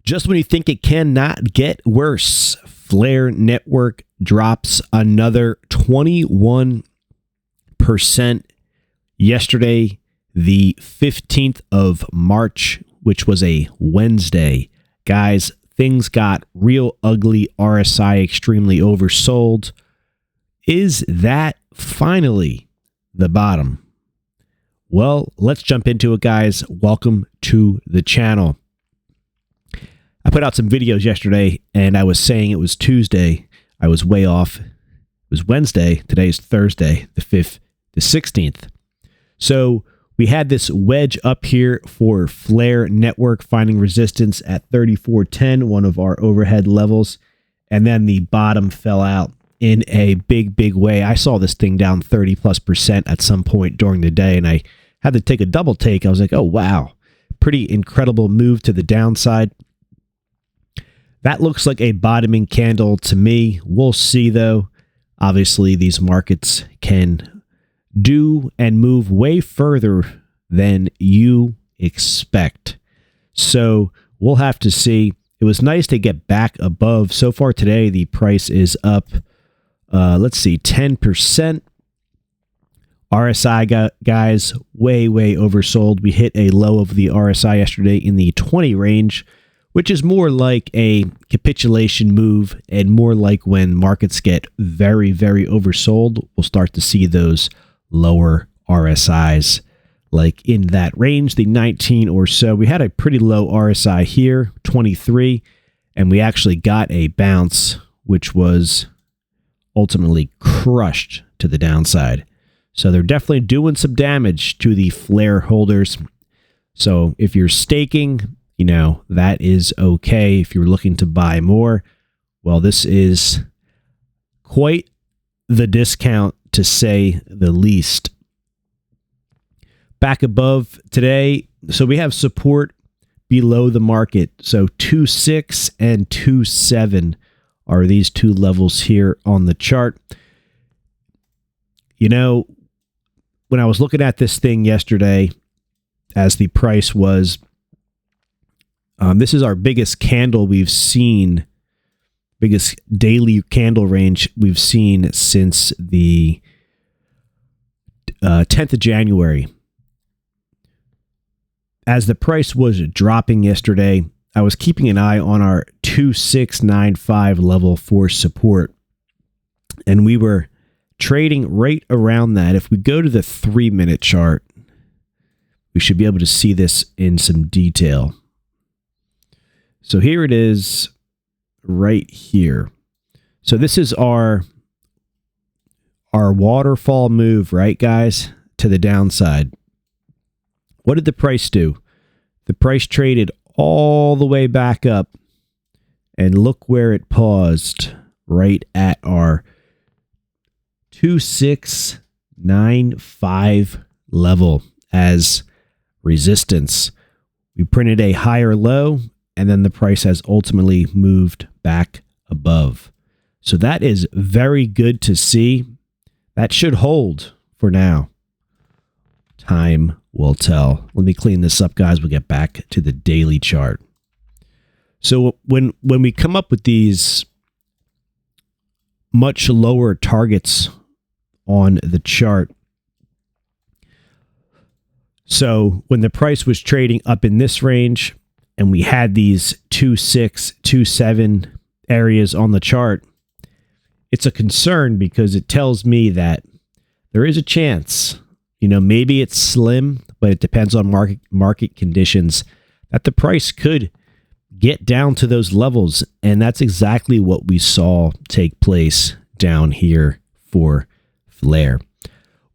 Just when you think it cannot get worse, Flare Network drops another 21% yesterday, the 15th of March, which was a Wednesday. Guys, things got real ugly. RSI extremely oversold. Is that finally the bottom? Well, let's jump into it, guys. Welcome to the channel. I put out some videos yesterday, and I was saying it was Tuesday. I was way off. It was Wednesday. Today's Thursday, the 16th. So we had this wedge up here for Flare Network finding resistance at 34.10, one of our overhead levels, and then the bottom fell out in a big way. I saw this thing down 30+% at some point during the day, and I had to take a double take. I was like, oh, wow, pretty incredible move to the downside. That looks like a bottoming candle to me. We'll see, though. Obviously, these markets can do and move way further than you expect. So we'll have to see. It was nice to get back above. So far today, the price is up, let's see, 10%. RSI, guys, way oversold. We hit a low of the RSI yesterday in the 20 range, which is more like a capitulation move and more like when markets get very oversold, we'll start to see those lower RSIs like in that range, the 19 or so. We had a pretty low RSI here, 23, and we actually got a bounce, which was ultimately crushed to the downside. So they're definitely doing some damage to the Flare holders. So if you're staking, you know, that is okay. If you're looking to buy more, well, this is quite the discount, to say the least. Back above today, so we have support below the market. So 2.6 and 2.7 are these two levels here on the chart. You know, when I was looking at this thing yesterday, as the price was, this is our biggest candle we've seen, biggest daily candle range we've seen since the 10th of January. As the price was dropping yesterday, I was keeping an eye on our 2695 level for support, and we were trading right around that. If we go to the 3-minute chart, we should be able to see this in some detail. So here it is right here. So this is our waterfall move, right, guys, to the downside. What did the price do? The price traded all the way back up, and look where it paused, right at our 2695 level as resistance. We printed a higher low, and then the price has ultimately moved back above. So that is very good to see. That should hold for now. Time will tell. Let me clean this up, guys. We'll get back to the daily chart. So when we come up with these much lower targets on the chart, so when the price was trading up in this range and we had these 2.6, 2.7 areas on the chart, it's a concern because it tells me that there is a chance, you know, maybe it's slim, but it depends on market conditions, that the price could get down to those levels. And that's exactly what we saw take place down here for Flare.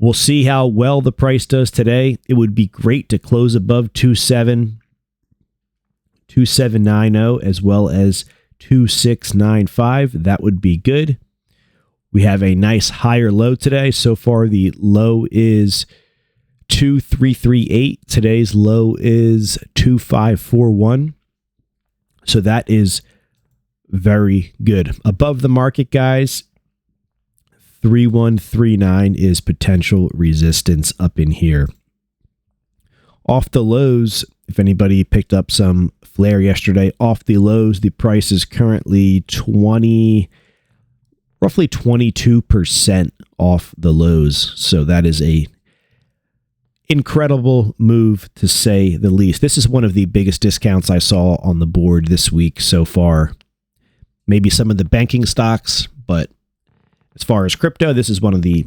We'll see how well the price does today. It would be great to close above 2790 as well as 2695. That would be good. We have a nice higher low today. So far, the low is 2338. Today's low is 2541. So that is very good. Above the market, guys, 3139 is potential resistance up in here. Off the lows, If anybody picked up some Flare yesterday off the lows, the price is currently roughly 22% off the lows. So that is a incredible move, to say the least. This is one of the biggest discounts I saw on the board this week so far. Maybe some of the banking stocks, but as far as crypto, this is one of the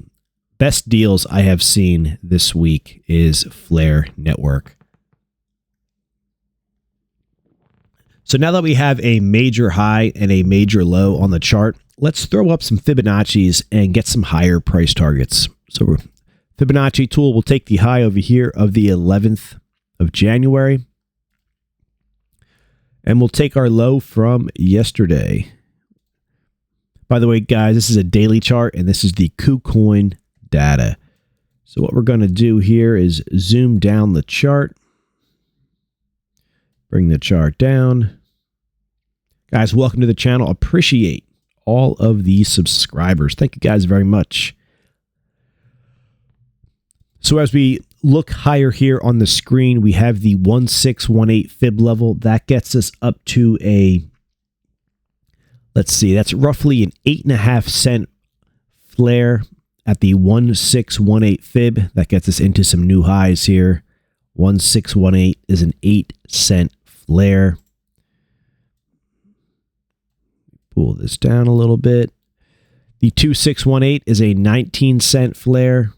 best deals I have seen this week is Flare Network. So now that we have a major high and a major low on the chart, let's throw up some Fibonacci's and get some higher price targets. So Fibonacci tool will take the high over here of the 11th of January. And we'll take our low from yesterday. By the way, guys, this is a daily chart, and this is the KuCoin data. So what we're going to do here is zoom down the chart. Bring the chart down. Guys, welcome to the channel. Appreciate all of these subscribers. Thank you guys very much. So as we look higher here on the screen, we have the 1618 fib level. That gets us up to a, let's see, that's roughly an 8.5 cent flare at the 1618 fib. That gets us into some new highs here. 1618 is an 8 cent flare. Pull this down a little bit. The 2618 is a 19 cent flare.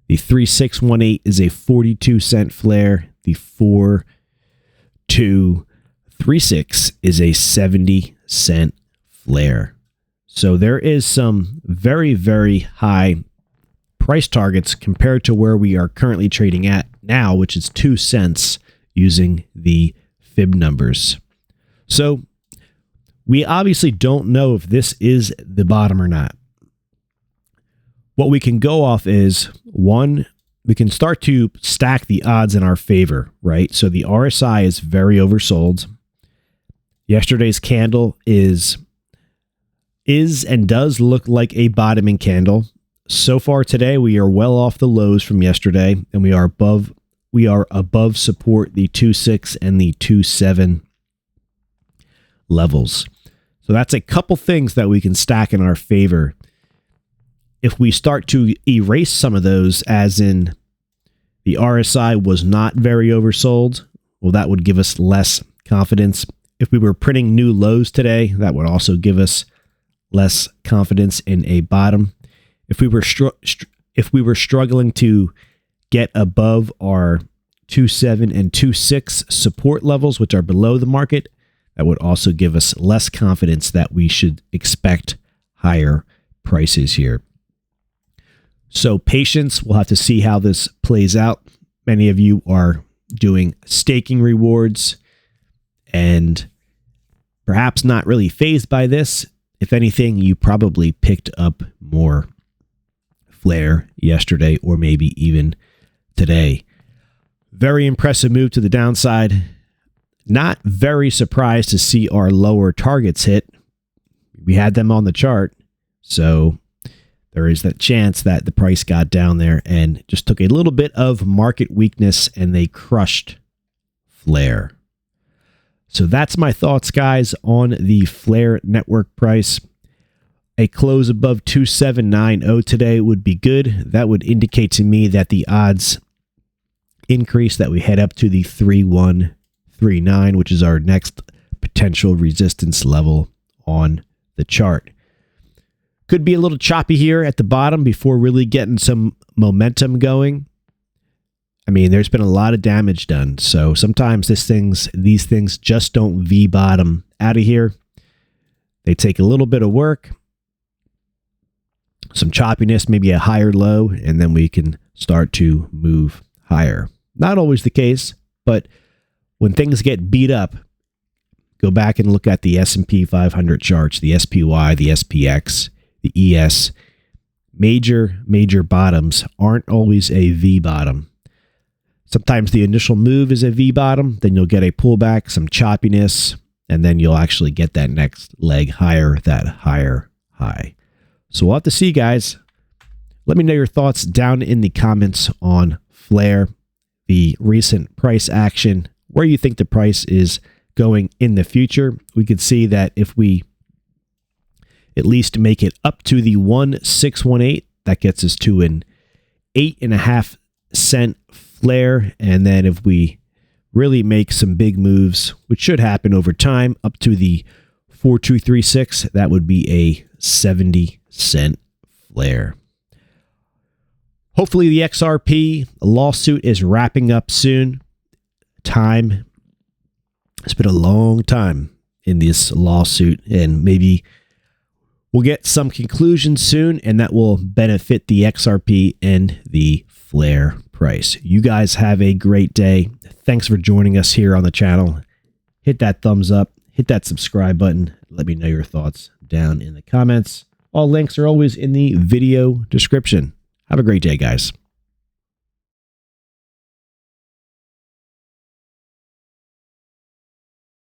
The 3618 is a 42 cent flare. The 4236 is a 70 cent flare. So there is some very, very high price targets compared to where we are currently trading at now, which is 2 cents using the fib numbers. So we obviously don't know if this is the bottom or not. What we can go off is, one, we can start to stack the odds in our favor, right? So the RSI is very oversold. Yesterday's candle is and does look like a bottoming candle. So far today, we are well off the lows from yesterday, and we are above support, the 2.6 and the 2.7 levels. So that's a couple things that we can stack in our favor. If we start to erase some of those, as in the RSI was not very oversold, well, that would give us less confidence. If we were printing new lows today, that would also give us less confidence in a bottom. If we were struggling to get above our 2.7 and 2.6 support levels, which are below the market, that would also give us less confidence that we should expect higher prices here. So patience, we'll have to see how this plays out. Many of you are doing staking rewards and perhaps not really fazed by this. If anything, you probably picked up more flare yesterday or maybe even today. Very impressive move to the downside. Not very surprised to see our lower targets hit. We had them on the chart, so there is that chance that the price got down there and just took a little bit of market weakness and they crushed Flare. So that's my thoughts, guys, on the Flare network price. A close above 2790 today would be good. That would indicate to me that the odds increase, that we head up to the 3139, which is our next potential resistance level on the chart. Could be a little choppy here at the bottom before really getting some momentum going. I mean, there's been a lot of damage done, so sometimes these things just don't V-bottom out of here. They take a little bit of work, some choppiness, maybe a higher low, and then we can start to move higher. Not always the case, but when things get beat up, go back and look at the S&P 500 charts, the SPY, the SPX, the ES. Major bottoms aren't always a V bottom. Sometimes the initial move is a V bottom, then you'll get a pullback, some choppiness, and then you'll actually get that next leg higher, that higher high. So we'll have to see, guys. Let me know your thoughts down in the comments on Flare. the recent price action, where you think the price is going in the future. We could see that if we at least make it up to the 1618, that gets us to an 8.5 cent flare. And then if we really make some big moves, which should happen over time, up to the 4236, that would be a 70 cent flare. Hopefully the XRP lawsuit is wrapping up soon. It's been a long time in this lawsuit, and maybe we'll get some conclusion soon, and that will benefit the XRP and the flare price. You guys have a great day. Thanks for joining us here on the channel. Hit that thumbs up, hit that subscribe button. Let me know your thoughts down in the comments. All links are always in the video description. Have a great day, guys.